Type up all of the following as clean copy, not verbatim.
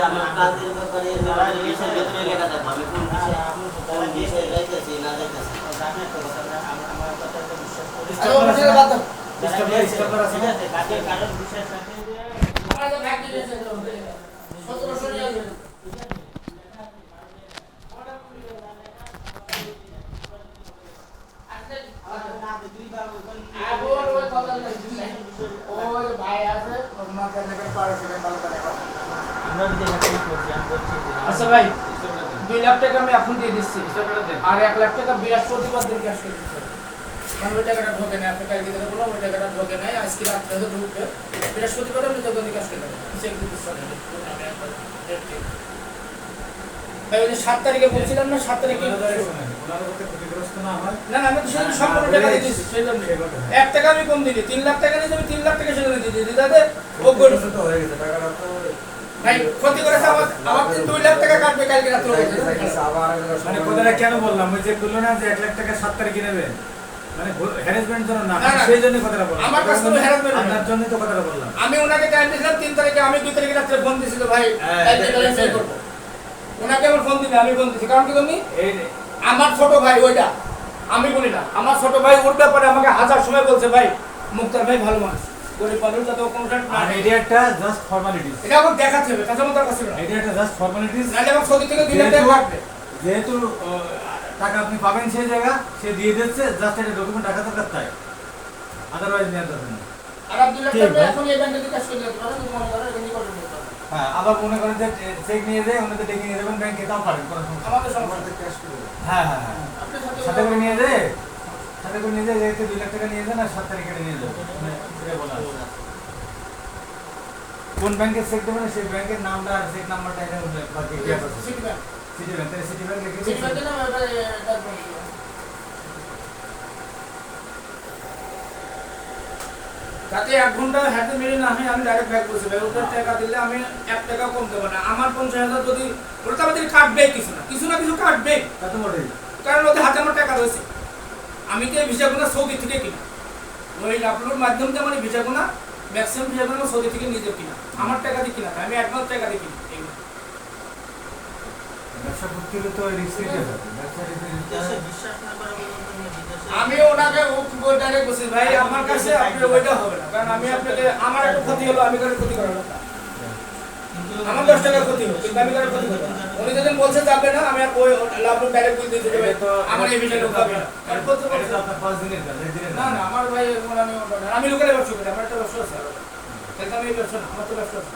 আমার কাজের ব্যাপারে বিষয়ের ভেতরে লেখা থাকে আমি কোন বিষয়ে যাইতেছি না যাইতেছি কারণ বিশেষ আচ্ছা ভাই 2 লাখ টাকা আমি এখন দিয়ে দিচ্ছি আর 1 লাখ টাকা বৃহস্পতিবার দিন ক্যাশ করে দিচ্ছি মানে ওই টাকাটা ঢোকে না আপনি কালকে দিলে বললাম ওই টাকাটা ঢোকে নাই আজকে রাত্রে হয়তো ঢুকবে বৃহস্পতিবার আমি দোকানে ক্যাশ করে দেবো চেক দিতে ভাই ওই যে 7 তারিখে বলছিলাম না 7 তারিখে না না আমি তো সেদিন সম্পূর্ণ টাকা দিয়ে দিচ্ছি সেই জন্য 1 টাকা আমি কম দিই 3 লাখ টাকা নিয়ে আমি 3 লাখ টাকা সেখানে দিয়ে দিই দাদা ও করে তো হয়ে গেছে টাকাটা তো ভাই ক্ষতি করেছে আমার 2 লাখ টাকা কাটবে কালকে রাতে মানে কথাটা কেন বললাম ওই যে বললো না যে 1 লাখ টাকা 7 তারিখে নেবেন মানে হ্যারাসমেন্ট জন্য না সেই জন্য কথাটা বললাম আমার কাছে কোনো হ্যারাসমেন্ট আপনার জন্য তো কথাটা বললাম আমি ওনাকে টাইম দিয়েছিলাম 3 তারিখে আমি 2 তারিখে রাতে ফোন দিয়েছিল ভাই কালকে ব্যালেন্স পে করব ওনাকে আমার ফোন দিলে আমি ফোন দিয়েছি কারণ কি তুমি এই আমার ছোট ভাই ওইটা আমি বলি না আমার ছোট ভাই ওর ব্যাপারে আমাকে হাজার সময় বলছে ভাই মুক্তার ভাই ভালো মানুষ গরিব মানুষ যাতে কন্ট্রাক্ট না এটা একটা জাস্ট ফর্মালিটিস এটা আমার দেখাতে হবে তাছাড়া আমার কাছে না এটা একটা জাস্ট ফর্মালিটিস নালে আমার সৌদি থেকে 2 লাখ টাকা কাটবে যেহেতু টাকা আপনি পাবেন সেই জায়গা সে দিয়ে দিচ্ছে জাস্ট একটা ডকুমেন্ট রাখা দরকার তাই আদারওয়াইজ নেওয়া যাবে না আর 2 লাখ টাকা এখন এই ব্যাংকে ক্যাশ করে দিতে পারেন তুমি মনে করো এখানে করে দিতে পারেন হ্যাঁ আবার মনে করেন যে চেক নিয়ে যায় ওনাদের ডেকে নিয়ে যাবেন ব্যাংকে তাও পারেন কোনো সমস্যা আমাদের সম্পর্কে ক্যাশ করে দেবেন হ্যাঁ হ্যাঁ হ্যাঁ আপনার সাথে করে নিয়ে যায় সাথে করে নিয়ে যায় যেহেতু 2 লাখ টাকা নিয়ে যান আর 7 তারিখে নিয়ে যাবেন সেটা বলা আছে কোন ব্যাংকে চেক দেবেন সেই ব্যাংকের নামটা আর চেক নাম্বারটা এটা বাকি কি আছে সিটি ব্যাংক সিটি ব্যাংক তাহলে সিটি ব্যাংক লিখে সিটি ব্যাংকের নাম এটা তাতে 1 ঘন্টা হাতে মেরে না আমি ডাইরেক্ট ব্যাক বসে ভাই ওটা টাকা দিলে আমি 1 টাকা কম দেব না আমার 50,000 যদি ওটা আমাদের কাটবে কিছু না কিছু কাটবে কত বড় কারণ ওদের হাতে আমার টাকা রয়েছে আমি তো ভিসাগুলো সৌদি থেকে কিনা ওই আপলোড মাধ্যম দিয়ে মানে ভিসাগুলো ম্যাক্সিমাম ভিসাগুলো সৌদি থেকে নিজে কিনা আমার টাকা দিয়ে কিনা আমি অ্যাডভান্স টাকা দিয়ে কিনি ব্যবসা করতে হলে তো রিস্ক নিতে হবে ব্যবসা বিশ্বাস না করা আমি ওনাকে ডাইরেক্ট বলছি ভাই আমার কাছে আপনি ওইটা হবে না কারণ আমি আপনাকে আমার একটা ক্ষতি হলো আমি কারো ক্ষতি করার কথা আমার 10 টাকা ক্ষতি হলো কিন্তু আমি কারো ক্ষতি করব না উনি যখন বলছে যাবে না আমি আর ওই লাভ ডাইরেক্ট বলে দিতে হবে আমার এই বিষয়টা হবে না আর কত এটা আপনার 5 দিনের কাজ 1 দিনের না না আমার ভাই আমি লোকালে ব্যবসা করি আমার একটা ব্যবসা আছে কিন্তু আমি ব্যবসা না আমার তো ব্যবসা আছে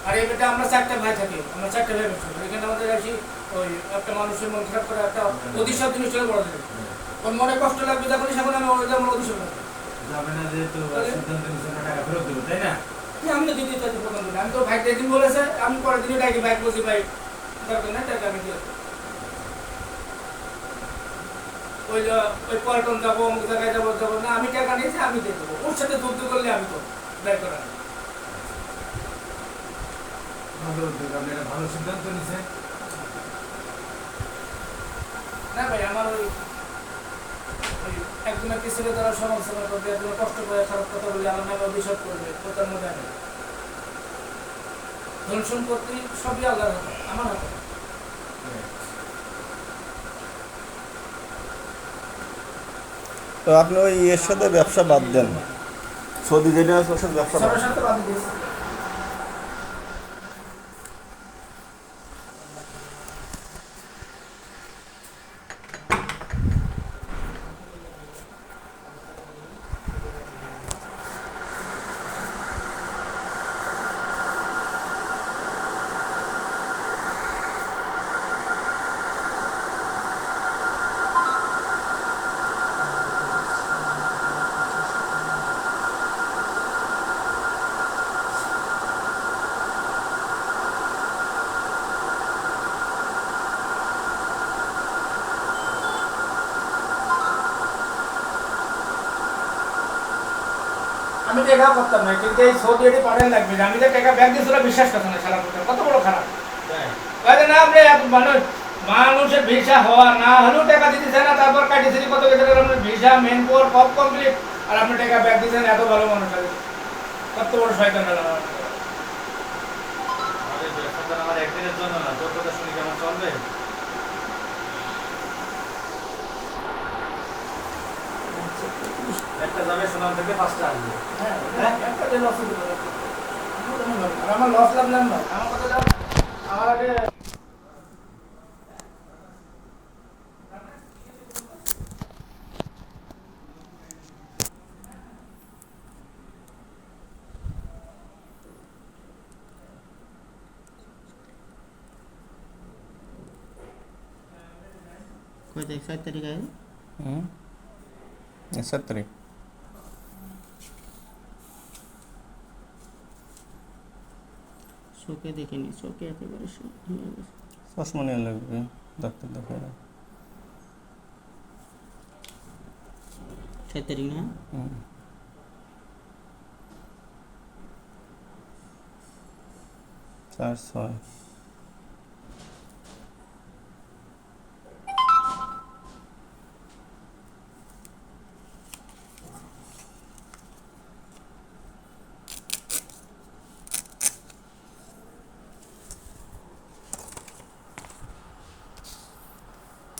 আর এটা আমরা 4টা ভাই থাকি আমরা 4টা ভাই ব্যবসা করি এখানে আমাদের আসি ওই একটা মানুষের মন খারাপ করে একটা অতিশয় জিনিসটা বড় জিনিস ওর মনে কষ্ট লাগবে তখন সেখানে আমি ওই যেমন অতিশয় যাবে না যেহেতু সিদ্ধান্ত নিছেন টাকা ফেরত দেব তাই না আমি তো দিতে চাই প্রথম দিন আমি তো ভাই যেদিন বলেছে আমি পরের দিনই ডাকি ভাই বলছি ভাই দরকার নেই টাকা আমি দিয়ে ওই পল্টন যাবো অমুক জায়গায় যাবো না আমি টাকা নিয়েছি আমি দিয়ে দেবো ওর সাথে যুদ্ধ করলে আমি তো ব্যয় করা ভালো উদ্যোগ আপনি একটা ভালো সিদ্ধান্ত নিছেন না ভাই আমার ওই একজনের পিছনে তারা সমালোচনা করবে একজনের কষ্ট করে খারাপ কথা বললে আমার নামে অভিশাপ করবে ওটার মধ্যে আমি ধন সম্পত্তি সবই আল্লাহর হাতে আমার হাতে তো আপনি ওই এর সাথে ব্যবসা বাদ দেন সৌদি যেটা আছে ওর সাথে ব্যবসা বাদ সবার সাথে বাদ দিয়েছে আমি টাকা করতাম না কিন্তু এই সৌদি এটি পাঠান লাগবে আমি তো টাকা ব্যাগ দিয়ে বিশ্বাস করতাম না সারা কত বড় খারাপ না আমরা মানুষের ভিসা হওয়া না হলেও টাকা দিতে চায় না তারপর কাটি গেছেন কত গেছে আপনার ভিসা মেন কোর সব কমপ্লিট আর আপনি টাকা ব্যাক দিয়েছেন এত ভালো মানুষ আছে কত বড় শয়তান হলো আরে ব্যবসাটা আমার একদিনের জন্য না, তোর কথা শুনে কেমন চলবে? একটা যাবে সুনাম থেকে 5টা আসবে। হ্যাঁ একটা যে লস হতে পারে আর আমার লস লাভ না ভাই আমার কথা দাও আমার আগে কয় তারিখ 7 তারিখ আছে 7 তারিখ। চোখে দেখিনি চোখে একেবারে চশমা নিয়ে লাগবে, ডাক্তার দেখায়। 7 তারিখ না 4-6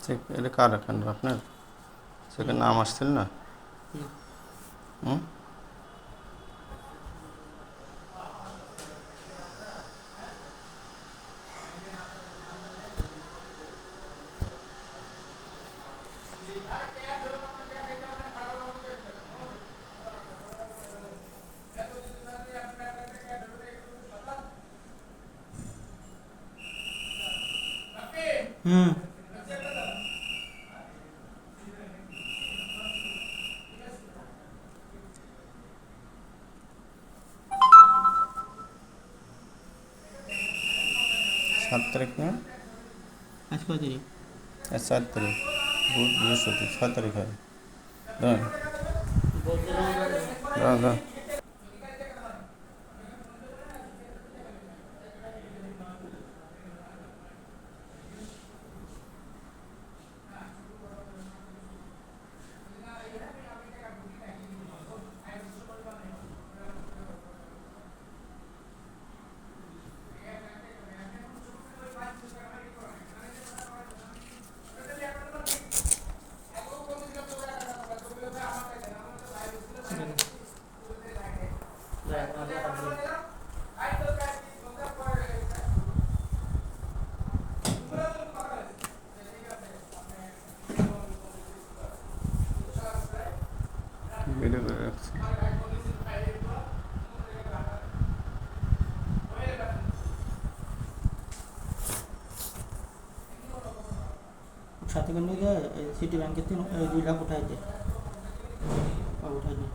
ঠিক। এটা কার এখানে আপনার সেখানে নাম আসছিল না? হুম হুম 7 তারিখ না? আজ কয় তারিখ 7 তারিখ, বুধ বৃহস্পতি, 6 তারিখ হয়। দাঁড়ান দাঁড়ান দাঁড়ান। ভিডিও করে রাখছি। সাথে করে নিয়ে গিয়ে সিটি ব্যাংকের থেকে 2 লাখ উঠাই দে উঠাই দে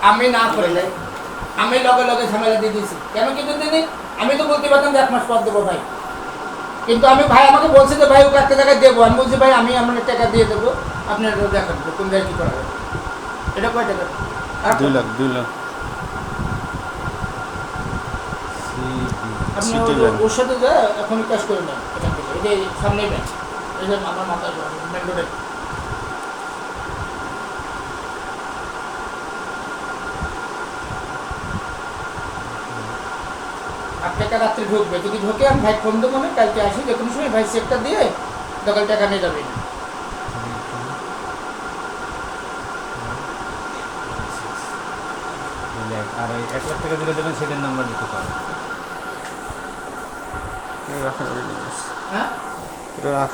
আমি না করে যাই আমি লগে লগে ঝামেলা দিয়ে দিয়েছি কেন কিন্তু দিদি আমি তো বলতে পারতাম যে 1 মাস পর দেবো ভাই কিন্তু আমি ভাই আমাকে বলছে যে ভাই ওকে একটা জায়গায় দেবো আমি বলছি ভাই আমি আপনার টাকা দিয়ে দেবো আপনার দেখান কোন জায়গায় কী করা যাবে এটা কয় টাকা 2 লাখ 2 লাখ আপনি সিটি ব্যাংক। ওর সাথে যা এখনই ক্যাশ করে নেন এখান থেকে এই যে সামনেই ব্যাংক এই যে আমার মাথায় মেন রোডে কালকে রাত্রে ঢুকবে, যদি ঢুকে আমি ভাই ফোন দেবো, আমি কালকে আসি, যে কোনো সময় ভাই চেকটা দিয়ে দোকান টাকা নিয়ে যাবে। আর ওই 1 লাখ টাকা যেটা দেবেন সেটার নাম্বার দিতে পারেন। রাখেন হ্যাঁ এটা রাখ।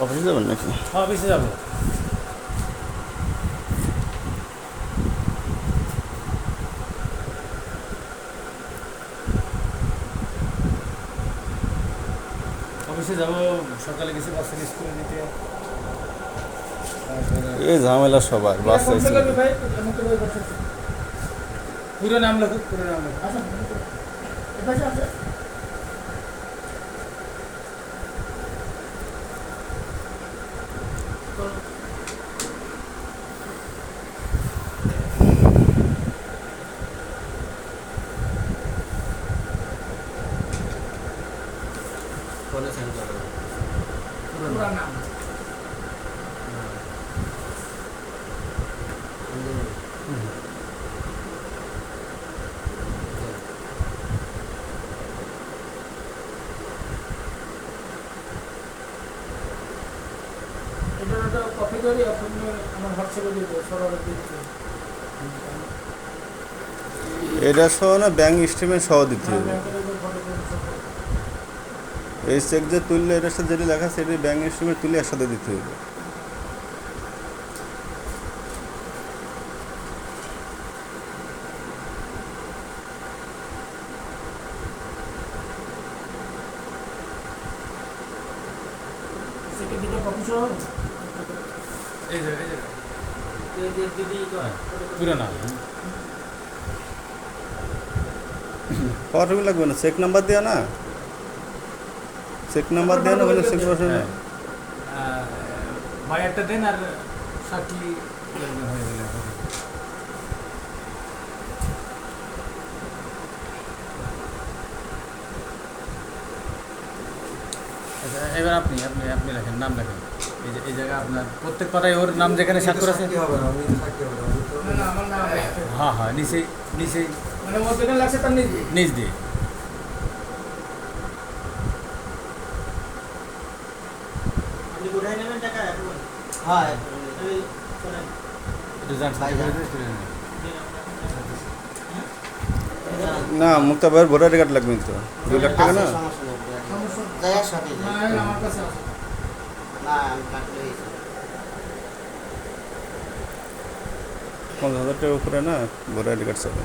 অফিসে যাবেন নাকি? হ্যাঁ, অফিসে যাবো। অফিসে যাবো, সকালে গেছি বাচ্চাকে স্কুলে নিতে। এই ঝামেলা সবার বাস ফোন চাইছে। করবে ভাই, আমাকে ওই বাসা থেকে। পুরো নাম লেখো, পুরো নাম লেখো। আসুন, এই পাশে আছে। ফোনে সেন্ড করো। পুরো নাম। এটা একটা কপি করে আপনি আমার হোয়াটসঅ্যাপে দিয়ে দেবো, সরাসরি দিয়ে দেবো। এটা সহ না ব্যাংক স্টেটমেন্ট সহ দিতে হ্যাঁ, হবে। ব্যাংকের উপর ফটো করে সব করে। এই চেক যে তুললে এটার সাথে যেটা লেখা সেটা ব্যাংক স্টেটমেন্ট তুলে একসাথে দিতে হবে। সেটা দুটো কপি সহ হবে? এই যে দিদি কয়? পুরো নাম। পাওয়ার লাগবে না, চেক নাম্বার দেওয়া না, চেক নাম্বার দেওয়া না বলে চেক বসে না। হ্যাঁ, ভাই একটা দেন আর সাক্ষী হয়ে গেলে। আচ্ছা, এবার আপনি আপনি আপনি লেখেন, নাম লেখেন। এই যে এই জায়গায় আপনার প্রত্যেক পাতায় ওর নাম যেখানে স্বাক্ষর আছে। না, না, আমার নাম আছে। হ্যাঁ হ্যাঁ, নিচেই নিচেই মানে ওর যেখানে লাগছে তার নিজে। নিচ দিয়ে। আপনি কোথায় নেবেন টাকা এখন? হ্যাঁ এখন এই শোনেন। রেজাল্ট না, মুক্তা ভাইয়ের ভোটার কার্ড লাগবে তো, 2 লাখ টাকা না। আছে, সমস্যা নেই। সমস্যা নেই। যাই একসাথে না, যাই। আমার কাছে আছে। না আমি কাটলে গেছি। 50,000 টাকা উপরে না ভোটার কার্ড চাবে।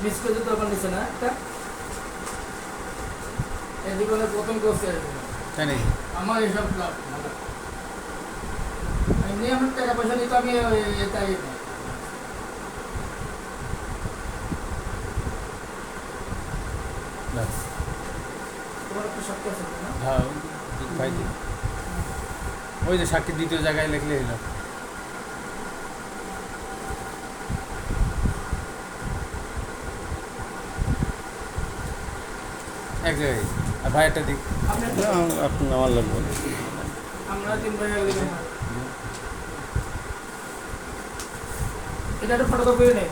মিস করে দিতে আমার নিচে না একটা। এই জীবনে প্রথম করছে তাই নাকি? আমার এইসব লাভ ভালো। এমনি আমার টাকা পয়সা নিতে আমি এটাই না। ব্যাস। তোমার একটা শক্তি আছে না? হ্যাঁ, ভাই দিন। ওই যে সাক্ষী দ্বিতীয় জায়গায় লিখলে হলো। এক জায়গায়। আর ভাই একটা দিক। আপনি না, আপনি আমার লাগবে না। আমরা 3 ভাই এক দিকে। এটা একটা ফটো করে নে।